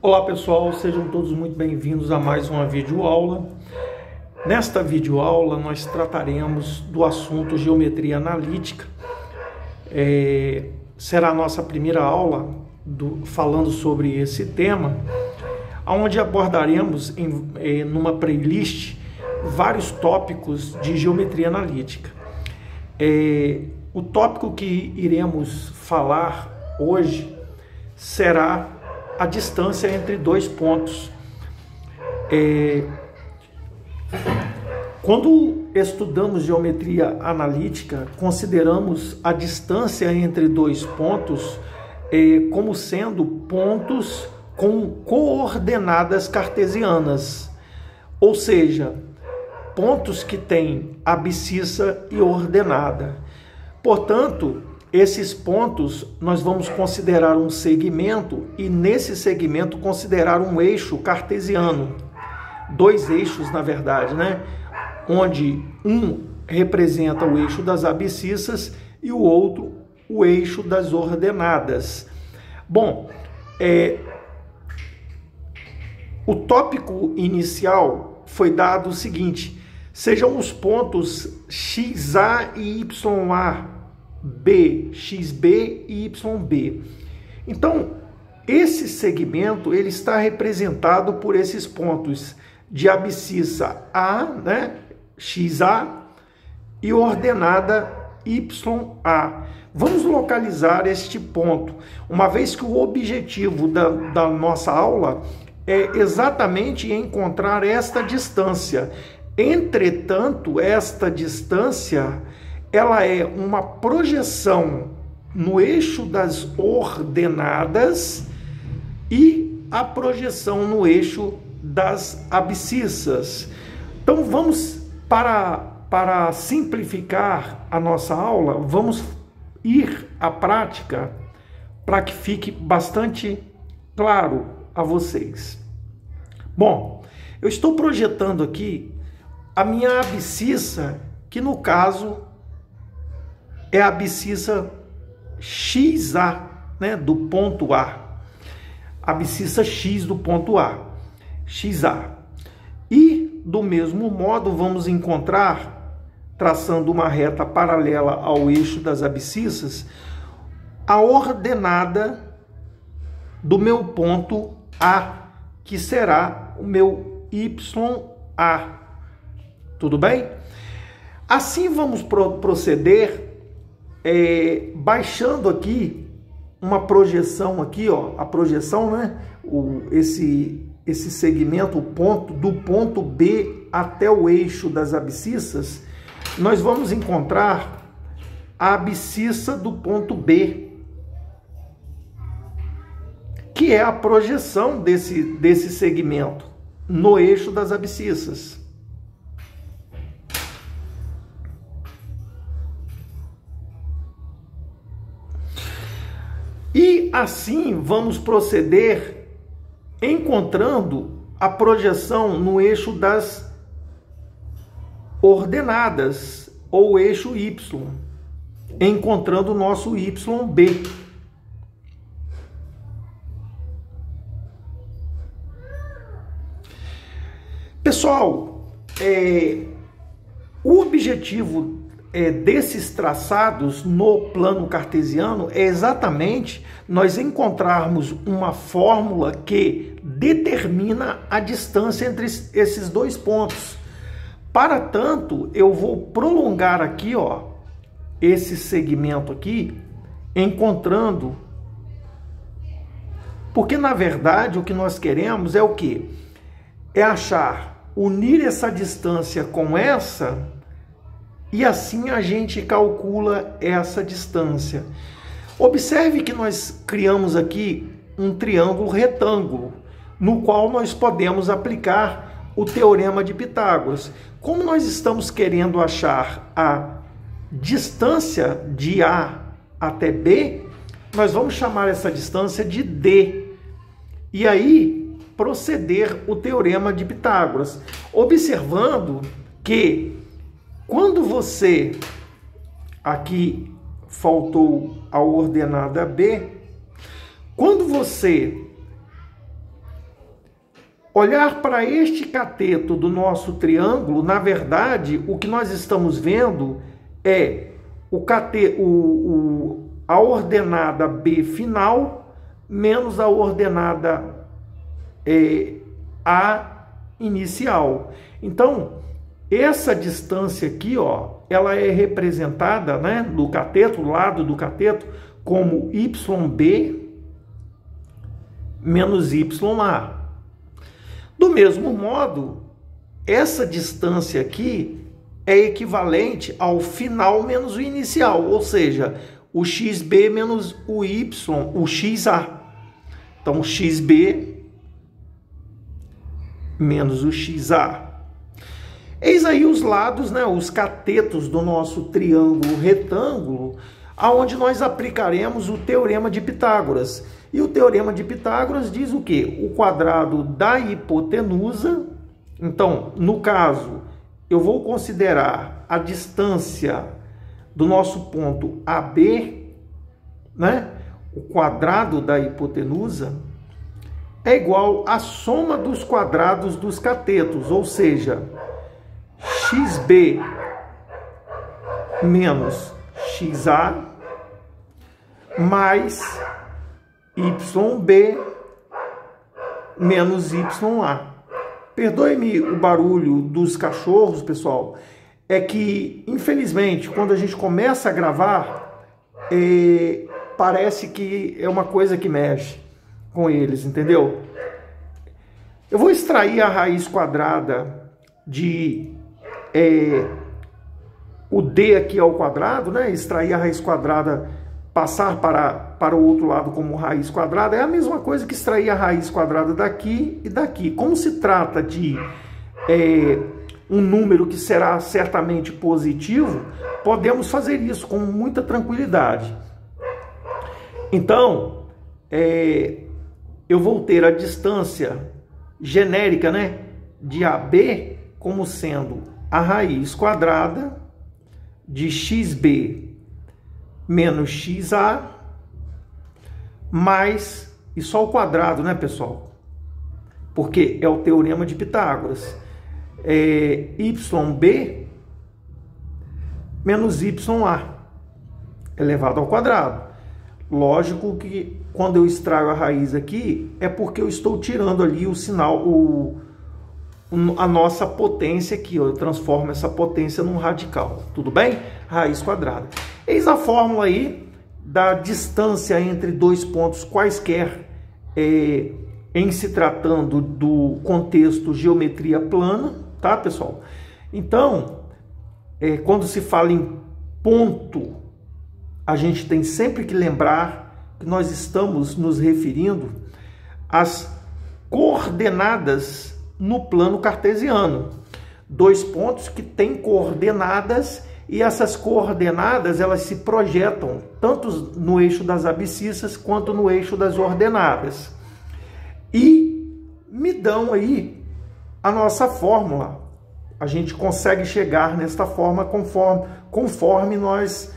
Olá pessoal, sejam todos muito bem-vindos a mais uma videoaula. Nesta videoaula nós trataremos do assunto geometria analítica. Será a nossa primeira aula falando sobre esse tema, onde abordaremos numa playlist vários tópicos de geometria analítica. O tópico que iremos falar hoje será a distância entre dois pontos. Quando estudamos geometria analítica, consideramos a distância entre dois pontos como sendo pontos com coordenadas cartesianas, ou seja, pontos que têm abscissa e ordenada. Portanto, esses pontos nós vamos considerar um segmento e nesse segmento considerar um eixo cartesiano. Dois eixos, na verdade, né? Onde um representa o eixo das abscissas e o outro o eixo das ordenadas. Bom, o tópico inicial foi dado o seguinte: sejam os pontos XA e YA, B, XB e YB. Então, esse segmento ele está representado por esses pontos de abscissa A, né, XA, e ordenada YA. Vamos localizar este ponto, uma vez que o objetivo da nossa aula é exatamente encontrar esta distância. Entretanto, esta distância ela é uma projeção no eixo das ordenadas e a projeção no eixo das abscissas. Então vamos, para simplificar a nossa aula, vamos ir à prática para que fique bastante claro a vocês. Bom, eu estou projetando aqui a minha abscissa, que no caso é a abscissa XA, né, do ponto A. Abscissa X do ponto A, XA. E, do mesmo modo, vamos encontrar, traçando uma reta paralela ao eixo das abscissas, a ordenada do meu ponto A, que será o meu YA. Tudo bem? Assim vamos proceder baixando aqui uma projeção aqui, ó, a projeção, né? Esse segmento, o ponto do ponto B até o eixo das abscissas, nós vamos encontrar a abscissa do ponto B, que é a projeção desse segmento no eixo das abscissas. E assim vamos proceder encontrando a projeção no eixo das ordenadas, ou eixo Y, encontrando o nosso YB. Pessoal, o objetivo desses traçados no plano cartesiano é exatamente nós encontrarmos uma fórmula que determina a distância entre esses dois pontos. Para tanto, eu vou prolongar aqui, ó, esse segmento aqui, encontrando, porque na verdade o que nós queremos é o quê? É unir essa distância com essa, e assim a gente calcula essa distância. Observe que nós criamos aqui um triângulo retângulo, no qual nós podemos aplicar o teorema de Pitágoras. Como nós estamos querendo achar a distância de A até B, nós vamos chamar essa distância de D. E aí proceder o teorema de Pitágoras, observando que quando você, aqui faltou a ordenada B, quando você olhar para este cateto do nosso triângulo, na verdade, o que nós estamos vendo é a ordenada B final menos a ordenada A inicial. Então, essa distância aqui, ó, ela é representada, né, do cateto, lado do cateto, como YB menos YA. Do mesmo modo, essa distância aqui é equivalente ao final menos o inicial, ou seja, o XB menos o Y, o XA. Então, XB menos o XA. Eis aí os lados, né, os catetos do nosso triângulo retângulo, aonde nós aplicaremos o teorema de Pitágoras. E o teorema de Pitágoras diz o quê? O quadrado da hipotenusa. Então, no caso, eu vou considerar a distância do nosso ponto AB, né? O quadrado da hipotenusa é igual à soma dos quadrados dos catetos, ou seja, XB menos XA mais YB menos YA. Perdoe-me o barulho dos cachorros, pessoal. É que, infelizmente, quando a gente começa a gravar, parece que é uma coisa que mexe com eles, entendeu? Eu vou extrair a raiz quadrada de o D aqui ao quadrado, né? Extrair a raiz quadrada, passar para o outro lado como raiz quadrada, é a mesma coisa que extrair a raiz quadrada daqui e daqui. Como se trata de um número que será certamente positivo, podemos fazer isso com muita tranquilidade. Então, eu vou ter a distância genérica, né, de AB como sendo a raiz quadrada de XB menos XA mais, e só o quadrado, né, pessoal? Porque é o teorema de Pitágoras. YB menos YA elevado ao quadrado. Lógico que quando eu extraio a raiz aqui, é porque eu estou tirando ali o sinal, a nossa potência aqui, ó, eu transformo essa potência num radical, tudo bem? Raiz quadrada. Eis a fórmula aí da distância entre dois pontos quaisquer, em se tratando do contexto geometria plana, tá, pessoal? Então, quando se fala em ponto, a gente tem sempre que lembrar que nós estamos nos referindo às coordenadas no plano cartesiano. Dois pontos que têm coordenadas e essas coordenadas elas se projetam tanto no eixo das abscissas quanto no eixo das ordenadas. E me dão aí a nossa fórmula. A gente consegue chegar nesta forma conforme nós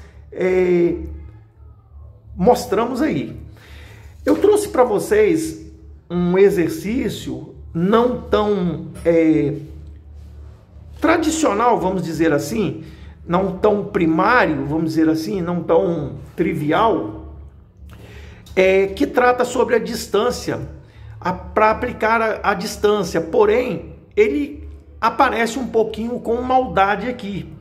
mostramos aí. Eu trouxe para vocês um exercício não tão tradicional, vamos dizer assim, não tão primário, vamos dizer assim, não tão trivial, que trata sobre a distância, para aplicar a distância, porém, ele aparece um pouquinho com maldade aqui,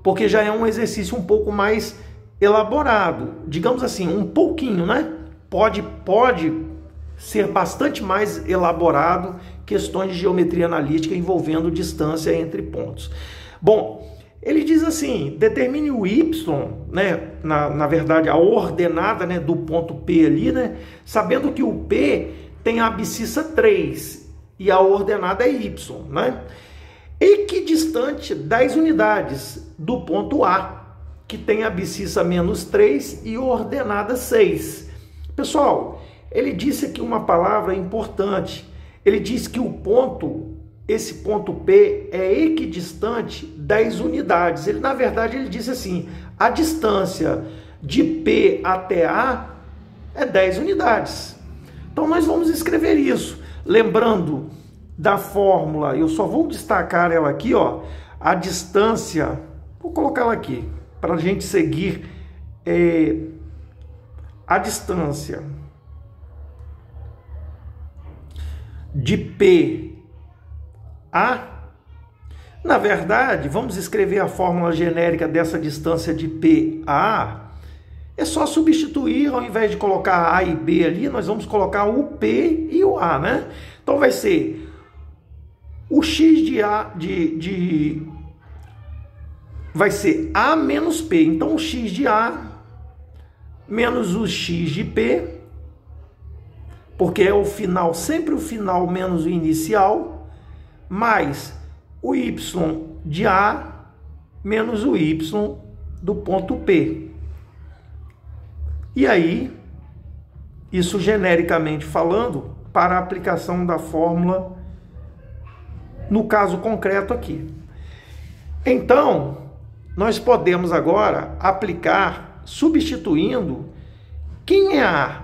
porque já é um exercício um pouco mais elaborado, digamos assim, um pouquinho, né? Pode ser bastante mais elaborado, questões de geometria analítica envolvendo distância entre pontos. Bom, ele diz assim, determine o Y, né, na verdade a ordenada, né, do ponto P ali, né, sabendo que o P tem a abscissa 3 e a ordenada é Y, né, equidistante 10 unidades do ponto A, que tem a abscissa menos 3 e ordenada 6. Pessoal, ele disse aqui uma palavra importante. Ele diz que esse ponto P é equidistante 10 unidades. Ele, na verdade, ele disse assim, a distância de P até A é 10 unidades. Então, nós vamos escrever isso. Lembrando da fórmula, eu só vou destacar ela aqui, ó, a distância, vou colocar ela aqui, para a gente seguir a distância de PA. Na verdade, vamos escrever a fórmula genérica dessa distância de PA. É só substituir, ao invés de colocar A e B ali, nós vamos colocar o P e o A, né? Então vai ser o X de A vai ser A menos P. Então o X de A menos o X de P, porque é o final, sempre o final menos o inicial, mais o Y de A menos o Y do ponto P. E aí, isso genericamente falando, para a aplicação da fórmula no caso concreto aqui. Então, nós podemos agora aplicar substituindo quem é A?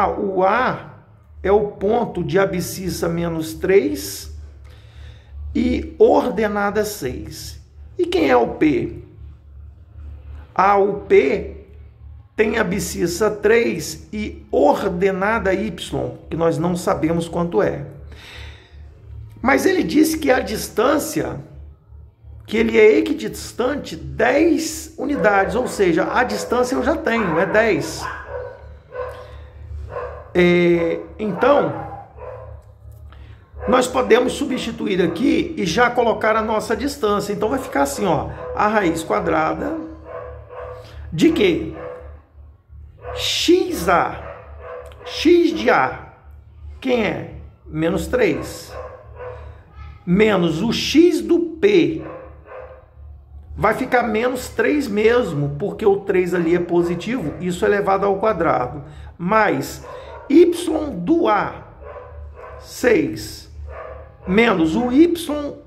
O A é o ponto de abscissa menos 3 e ordenada 6. E quem é o P? O P tem abscissa 3 e ordenada Y, que nós não sabemos quanto é. Mas ele disse que a distância, que ele é equidistante 10 unidades, ou seja, a distância eu já tenho, é 10. Então, nós podemos substituir aqui e já colocar a nossa distância. Então vai ficar assim, ó, a raiz quadrada de quê? XA, x de A, quem é? Menos 3, menos o x do P, vai ficar menos 3 mesmo, porque o 3 ali é positivo, isso elevado ao quadrado, mais y do A, 6, menos o y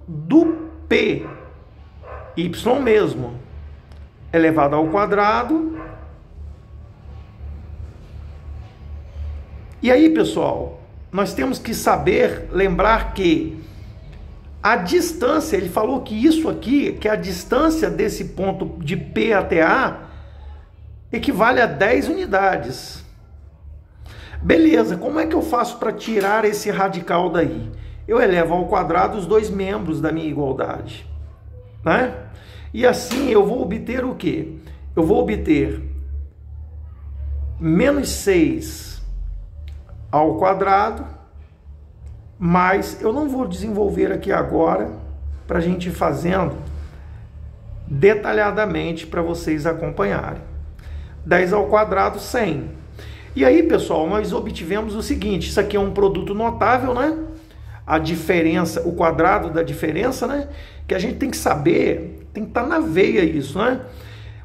do P, y mesmo, elevado ao quadrado. E aí, pessoal, nós temos que saber, lembrar que a distância, ele falou que isso aqui, que a distância desse ponto de P até A, equivale a 10 unidades. Beleza, como é que eu faço para tirar esse radical daí? Eu elevo ao quadrado os dois membros da minha igualdade, né? E assim eu vou obter o quê? Eu vou obter menos 6 ao quadrado, mas eu não vou desenvolver aqui agora, para a gente ir fazendo detalhadamente para vocês acompanharem. 10 ao quadrado, 100. E aí, pessoal, nós obtivemos o seguinte, isso aqui é um produto notável, né? A diferença, o quadrado da diferença, né? Que a gente tem que saber, tem que estar na veia isso, né?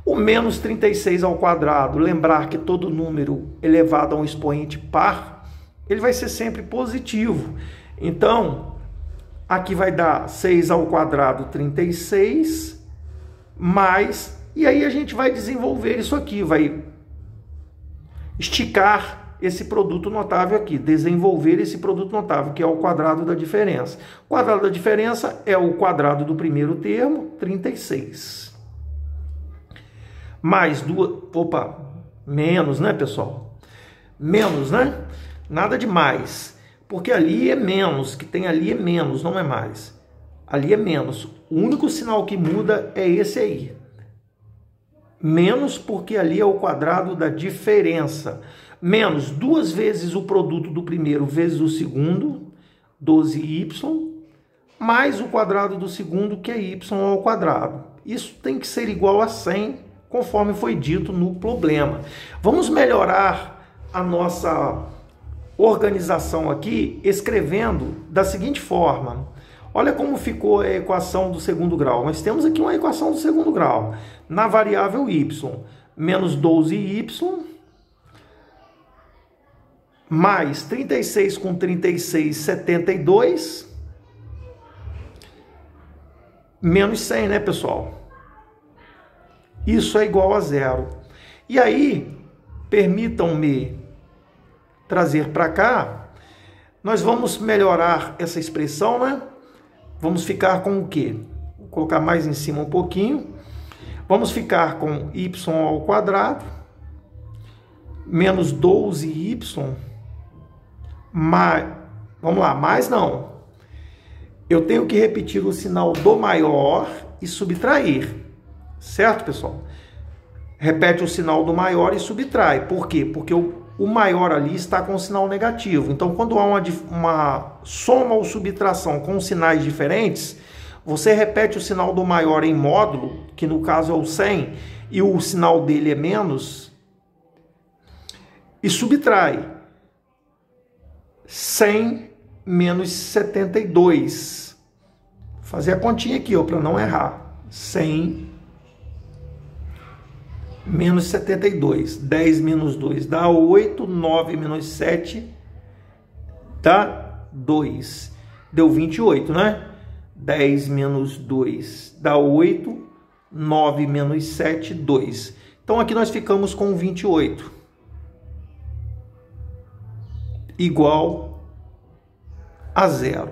O menos 36 ao quadrado, lembrar que todo número elevado a um expoente par, ele vai ser sempre positivo. Então, aqui vai dar 6 ao quadrado, 36, mais, e aí a gente vai desenvolver isso aqui, vai esticar esse produto notável aqui, desenvolver esse produto notável, que é o quadrado da diferença. O quadrado da diferença é o quadrado do primeiro termo, 36. Mais duas, menos, né, pessoal? Menos, né? Nada de mais. Porque ali é menos, que tem ali é menos, não é mais. Ali é menos. O único sinal que muda é esse aí. Menos porque ali é o quadrado da diferença. Menos 2 vezes o produto do primeiro vezes o segundo, 12y, mais o quadrado do segundo, que é y ao quadrado. Isso tem que ser igual a 100, conforme foi dito no problema. Vamos melhorar a nossa organização aqui, escrevendo da seguinte forma. Olha como ficou a equação do segundo grau. Nós temos aqui uma equação do segundo grau. Na variável y, menos 12y, mais 36 com 36, 72, menos 100, né, pessoal? Isso é igual a 0. E aí, permitam-me trazer para cá nós vamos melhorar essa expressão, né? Vamos ficar com o quê? Vou colocar mais em cima um pouquinho. Vamos ficar com y ao quadrado menos 12y mais... Vamos lá, mais não. Eu tenho que repetir o sinal do maior e subtrair. Certo, pessoal? Repete o sinal do maior e subtrai. Por quê? Porque o maior ali está com o sinal negativo. Então, quando há uma soma ou subtração com sinais diferentes, você repete o sinal do maior em módulo, que no caso é o 100, e o sinal dele é menos, e subtrai 100 menos 72. Vou fazer a continha aqui, para não errar. 100 menos 72. 10 menos 2 dá 8. 9 menos 7 dá 2. Deu 28, né? 10 menos 2 dá 8. 9 menos 7, 2. Então, aqui nós ficamos com 28. Igual a 0.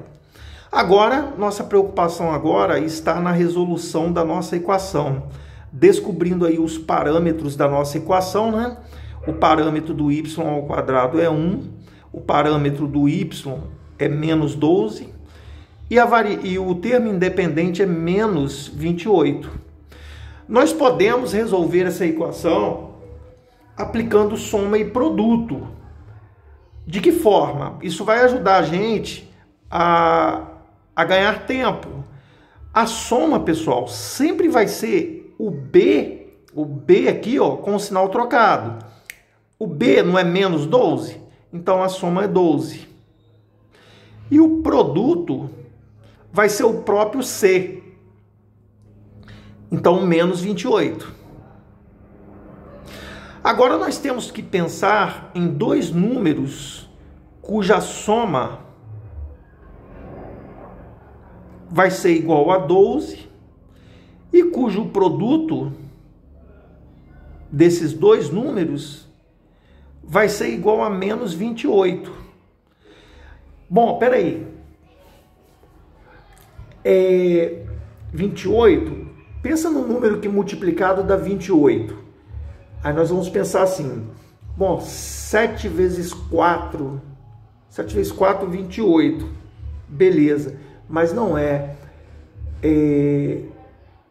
Agora, nossa preocupação agora está na resolução da nossa equação. Descobrindo aí os parâmetros da nossa equação, né? O parâmetro do y ao quadrado é 1, o parâmetro do y é menos 12 e o termo independente é menos 28. Nós podemos resolver essa equação aplicando soma e produto. De que forma? Isso vai ajudar a gente a ganhar tempo. A soma, pessoal, sempre vai ser o B aqui, com o sinal trocado. O B não é menos 12? Então a soma é 12. E o produto vai ser o próprio C. Então menos 28. Agora nós temos que pensar em dois números cuja soma vai ser igual a 12 e cujo produto desses dois números vai ser igual a menos 28. Bom, peraí. 28, pensa no número que multiplicado dá 28. Aí nós vamos pensar assim, bom, 7 vezes 4, 7 vezes 4, 28. Beleza, mas não é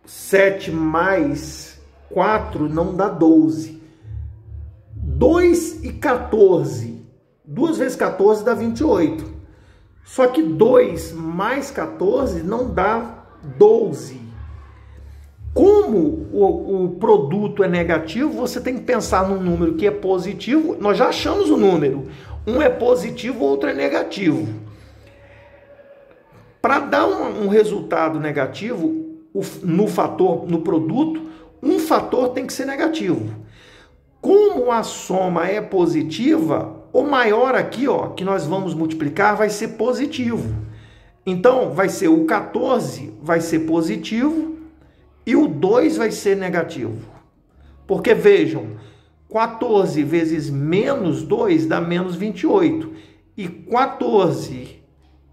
7 mais 4 não dá 12. 2 e 14. 2 vezes 14 dá 28. Só que 2 mais 14 não dá 12. Como o produto é negativo, você tem que pensar num número que é positivo. Nós já achamos o número. Um é positivo, o outro é negativo. Para dar um resultado negativo, no produto, um fator tem que ser negativo. Como a soma é positiva, o maior aqui, que nós vamos multiplicar, vai ser positivo. Então, vai ser o 14, vai ser positivo, e o 2 vai ser negativo. Porque, vejam, 14 vezes menos 2 dá menos 28. E 14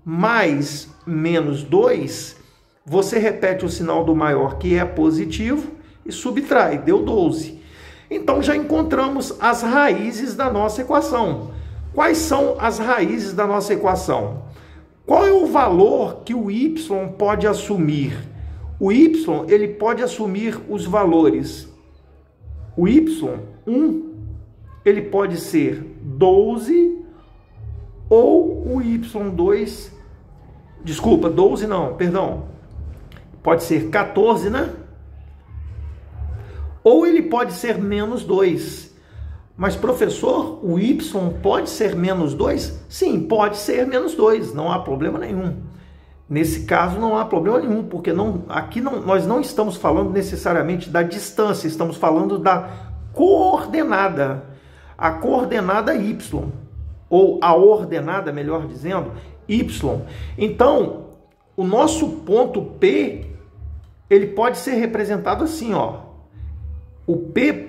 mais menos 2, você repete o sinal do maior, que é positivo, e subtrai, deu 12. Então já encontramos as raízes da nossa equação. Quais são as raízes da nossa equação? Qual é o valor que o y pode assumir? O y, ele pode assumir os valores. O y1, ele pode ser 12, ou o y2, desculpa, 12 não, perdão, pode ser 14, né? Ou ele pode ser menos 2. Mas, professor, o y pode ser menos 2? Sim, pode ser menos 2, não há problema nenhum. Nesse caso, não há problema nenhum, porque nós não estamos falando necessariamente da distância, estamos falando da coordenada. A coordenada y, ou a ordenada, melhor dizendo, y. Então, o nosso ponto P, ele pode ser representado assim, O P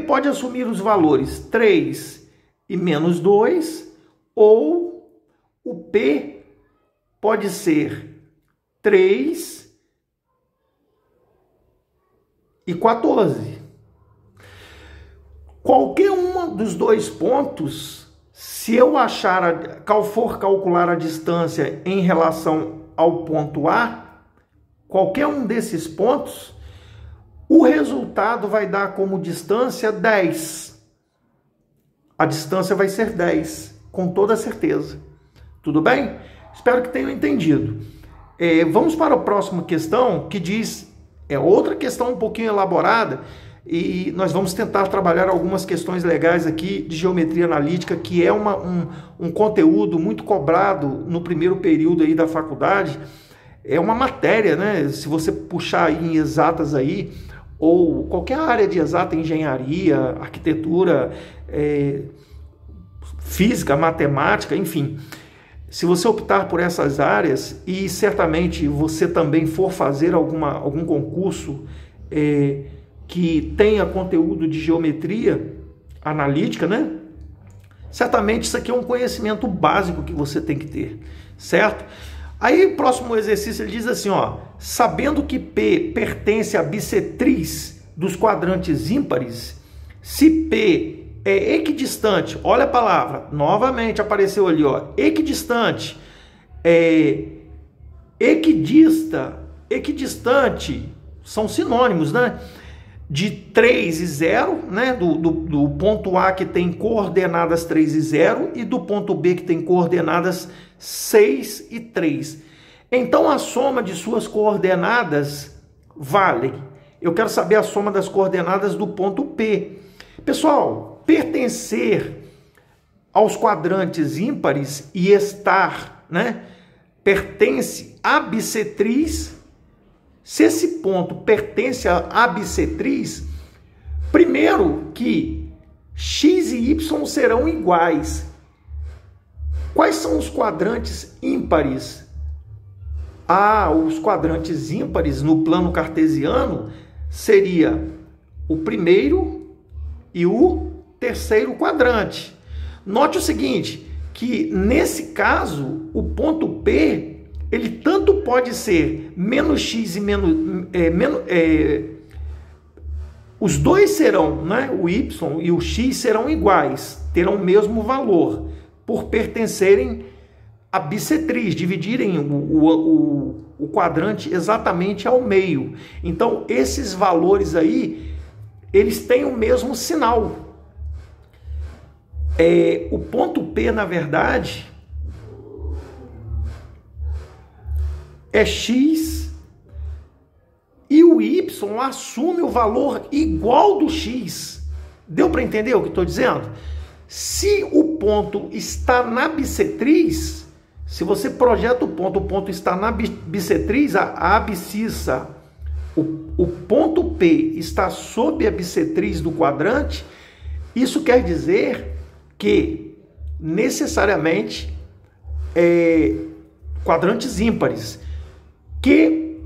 pode assumir os valores 3 e menos 2, ou o P pode ser 3 e 14. Qualquer um dos dois pontos, se eu for calcular a distância em relação ao ponto A, qualquer um desses pontos, o resultado vai dar como distância 10. A distância vai ser 10, com toda certeza. Tudo bem? Espero que tenham entendido. Vamos para a próxima questão, que diz, outra questão um pouquinho elaborada, e nós vamos tentar trabalhar algumas questões legais aqui de geometria analítica, que é um conteúdo muito cobrado no primeiro período aí da faculdade. É uma matéria, né? Se você puxar aí em exatas aí, ou qualquer área de exata, engenharia, arquitetura, física, matemática, enfim. Se você optar por essas áreas e certamente você também for fazer algum concurso que tenha conteúdo de geometria analítica, né? Certamente isso aqui é um conhecimento básico que você tem que ter, certo? Aí o próximo exercício ele diz assim, ó, sabendo que P pertence à bissetriz dos quadrantes ímpares, se P é equidistante, olha a palavra, novamente apareceu ali, ó, equidistante, equidistante, são sinônimos, né? De 3 e 0, né? Do ponto A que tem coordenadas 3 e 0 e do ponto B que tem coordenadas 6 e 3. Então a soma de suas coordenadas vale. Eu quero saber a soma das coordenadas do ponto P. Pessoal, pertencer aos quadrantes ímpares e estar, né? Pertence à bissetriz. Se esse ponto pertence à bissetriz, primeiro que x e y serão iguais. Quais são os quadrantes ímpares? Os quadrantes ímpares no plano cartesiano seria o primeiro e o terceiro quadrante. Note o seguinte, que nesse caso, o ponto P ele tanto pode ser menos x e os dois serão, né? O y e o x serão iguais, terão o mesmo valor, por pertencerem à bissetriz, dividirem o quadrante exatamente ao meio. Então, esses valores aí, eles têm o mesmo sinal. O ponto P, na verdade, é x e o y assume o valor igual do x. Deu para entender o que estou dizendo? Se o ponto está na bissetriz, se você projeta o ponto está na bissetriz, a abscissa, o ponto P está sob a bissetriz do quadrante, isso quer dizer que necessariamente quadrantes ímpares, que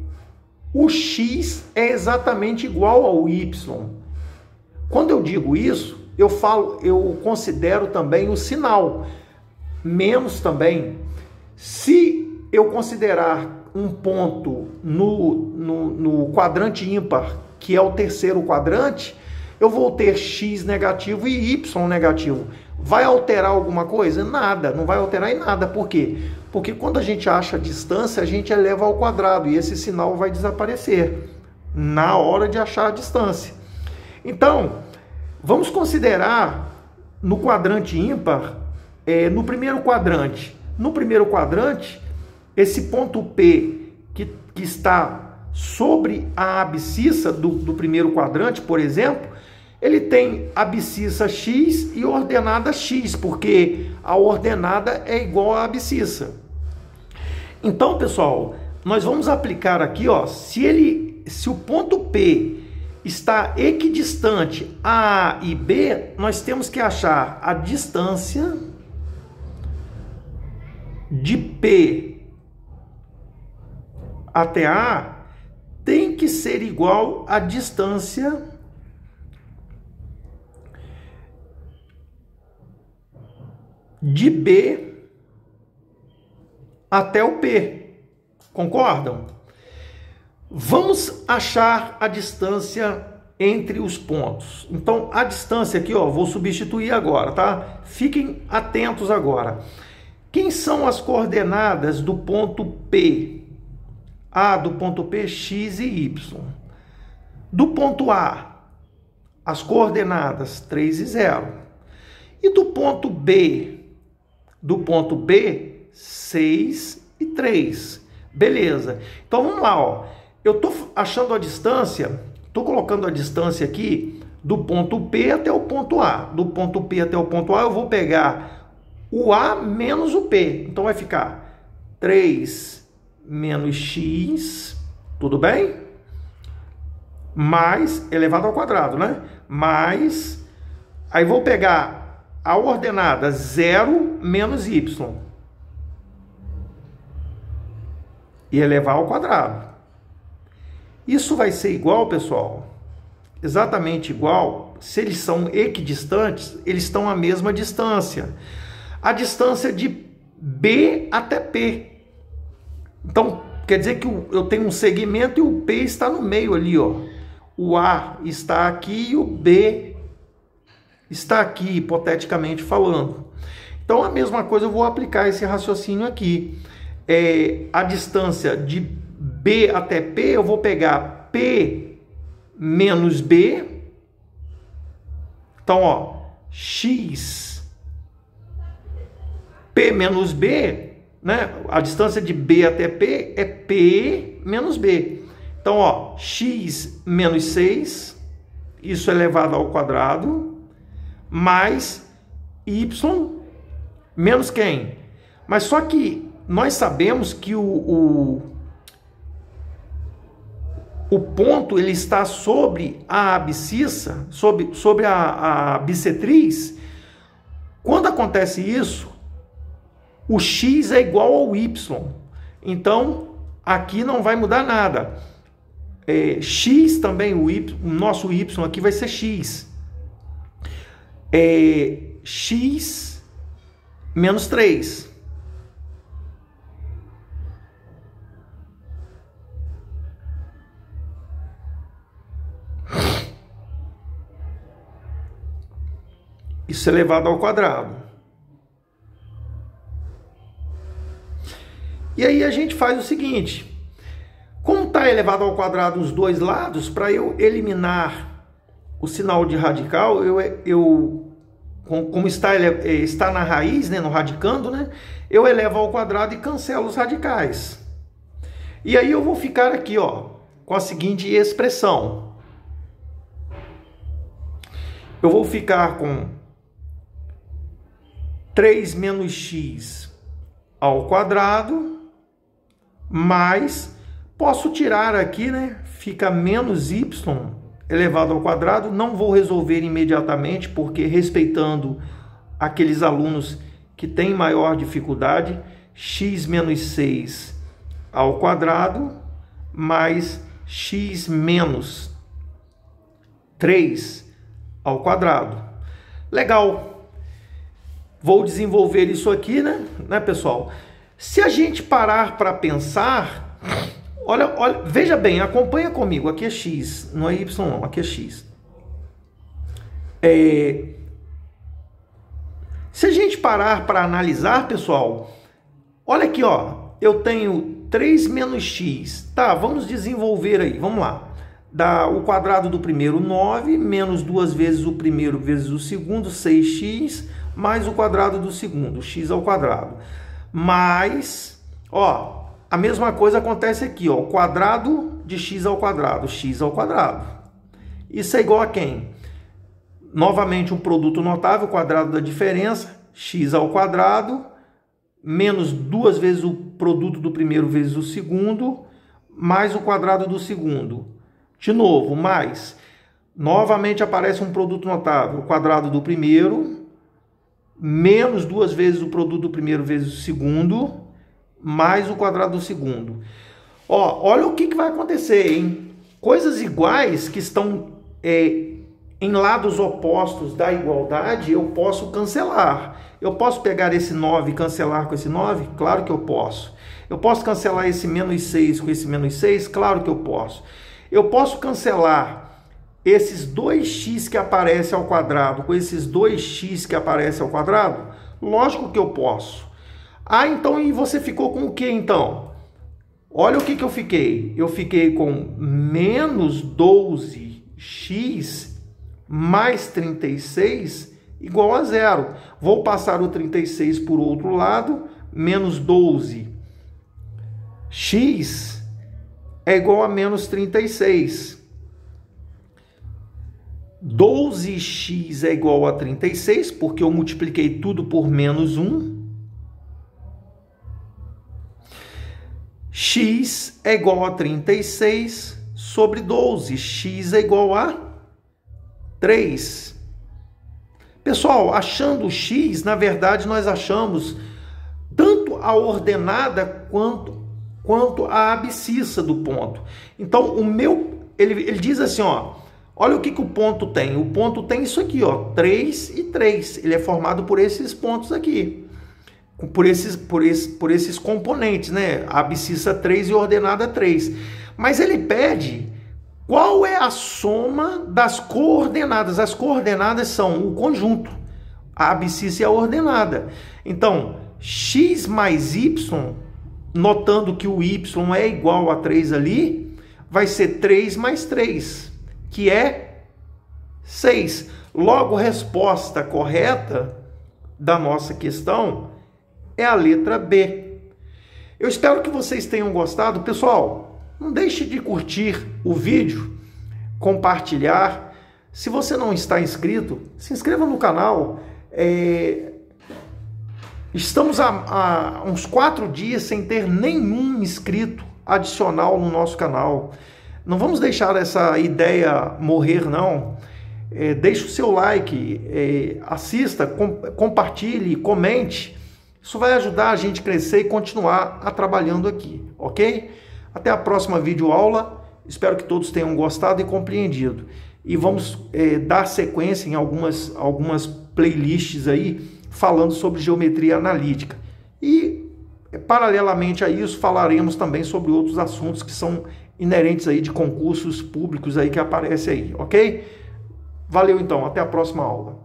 o x é exatamente igual ao y. Quando eu digo isso, eu considero também o sinal, menos também. Se eu considerar um ponto no quadrante ímpar, que é o terceiro quadrante, eu vou ter x negativo e y negativo. Vai alterar alguma coisa? Nada, não vai alterar em nada. Por quê? Porque quando a gente acha a distância, a gente eleva ao quadrado e esse sinal vai desaparecer na hora de achar a distância. Então, vamos considerar no quadrante ímpar, no primeiro quadrante. No primeiro quadrante, esse ponto P que está sobre a abscissa do primeiro quadrante, por exemplo, ele tem abscissa x e ordenada x, porque a ordenada é igual à abscissa. Então, pessoal, nós vamos aplicar aqui, ó, se o ponto P está equidistante a e B, nós temos que achar a distância de P até A tem que ser igual à distância de B até o P. Concordam? Vamos achar a distância entre os pontos. Então, a distância aqui, ó, vou substituir agora, tá? Fiquem atentos agora. Quem são as coordenadas do ponto P? Do ponto P, X e Y. Do ponto A, as coordenadas 3 e 0. E do ponto B? Do ponto B, 6 e 3. Beleza. Então, vamos lá, ó. Eu estou achando a distância, estou colocando a distância aqui do ponto P até o ponto A. Do ponto P até o ponto A, eu vou pegar o A menos o P. Então, vai ficar 3 menos X, tudo bem? Mais, elevado ao quadrado, né? Mais, aí vou pegar a ordenada 0 menos Y. E elevar ao quadrado. Isso vai ser igual, pessoal, exatamente igual, se eles são equidistantes, eles estão à mesma distância. A distância de B até P. Então, quer dizer que eu tenho um segmento e o P está no meio ali, ó. O A está aqui e o B está aqui, hipoteticamente falando. Então, a mesma coisa, eu vou aplicar esse raciocínio aqui. A distância de B até P, eu vou pegar P menos B. Então, ó, X, P menos B, né? A distância de B até P é P menos B. Então, ó, X menos 6, isso elevado ao quadrado, mais Y menos quem? Mas só que nós sabemos que o ponto ele está sobre a abscissa, sobre a bissetriz. Quando acontece isso, o X é igual ao Y. Então, aqui não vai mudar nada. X também, o nosso Y aqui vai ser X. X menos 3. Isso elevado ao quadrado. E aí a gente faz o seguinte. Como está elevado ao quadrado os dois lados, para eu eliminar o sinal de radical, como está na raiz, né, no radicando, né, eu elevo ao quadrado e cancelo os radicais. E aí eu vou ficar aqui, ó, com a seguinte expressão. Eu vou ficar com 3 menos x ao quadrado, mais, posso tirar aqui, né? Fica menos y elevado ao quadrado. Não vou resolver imediatamente, porque respeitando aqueles alunos que têm maior dificuldade, x menos 6 ao quadrado, mais x menos 3 ao quadrado. Legal. Vou desenvolver isso aqui, né, pessoal? Se a gente parar para pensar, olha, veja bem, acompanha comigo. Aqui é x, não é y não, aqui é x. Se a gente parar para analisar, pessoal, olha aqui, ó, eu tenho 3 menos x. Tá, vamos desenvolver aí, vamos lá. Dá o quadrado do primeiro, 9, menos 2 vezes o primeiro vezes o segundo, 6x, mais o quadrado do segundo, x ao quadrado. Mais, ó, a mesma coisa acontece aqui, ó, o quadrado de x ao quadrado, x ao quadrado. Isso é igual a quem? Novamente um produto notável, quadrado da diferença, x ao quadrado, menos 2 vezes o produto do primeiro vezes o segundo, mais o quadrado do segundo. De novo, mais. Novamente aparece um produto notável, o quadrado do primeiro, menos 2 vezes o produto do primeiro vezes o segundo, mais o quadrado do segundo. Ó, olha o que vai acontecer, hein? Coisas iguais que estão em lados opostos da igualdade, eu posso cancelar. Eu posso pegar esse 9 e cancelar com esse 9? Claro que eu posso. Eu posso cancelar esse menos 6 com esse menos 6? Claro que eu posso. Eu posso cancelar esses 2x que aparecem ao quadrado com esses 2x que aparecem ao quadrado? Lógico que eu posso. Ah, então e você ficou com o que então? Olha o que eu fiquei. Eu fiquei com menos 12x mais 36 igual a zero. Vou passar o 36 por outro lado, menos 12x é igual a menos 36. 12x é igual a 36, porque eu multipliquei tudo por menos 1. X é igual a 36 sobre 12. X é igual a 3. Pessoal, achando o x, na verdade, nós achamos tanto a ordenada quanto a abscissa do ponto. Então, ele diz assim, ó, olha o que o ponto tem. O ponto tem isso aqui, ó, 3 e 3. Ele é formado por esses pontos aqui. Por esses componentes, né? A abscissa 3 e ordenada 3. Mas ele pede qual é a soma das coordenadas. As coordenadas são o conjunto. A abscissa e a ordenada. Então, x mais y, notando que o y é igual a 3 ali, vai ser 3 mais 3, que é 6. Logo, a resposta correta da nossa questão é a letra B. Eu espero que vocês tenham gostado. Pessoal, não deixe de curtir o vídeo, compartilhar. Se você não está inscrito, se inscreva no canal. Estamos há uns 4 dias sem ter nenhum inscrito adicional no nosso canal. Não vamos deixar essa ideia morrer, não. Deixe o seu like, assista, compartilhe, comente. Isso vai ajudar a gente a crescer e continuar trabalhando aqui, ok? Até a próxima videoaula. Espero que todos tenham gostado e compreendido. E vamos dar sequência em algumas playlists aí falando sobre geometria analítica. E, paralelamente a isso, falaremos também sobre outros assuntos que são inerentes aí de concursos públicos aí que aparecem aí, ok? Valeu então, até a próxima aula.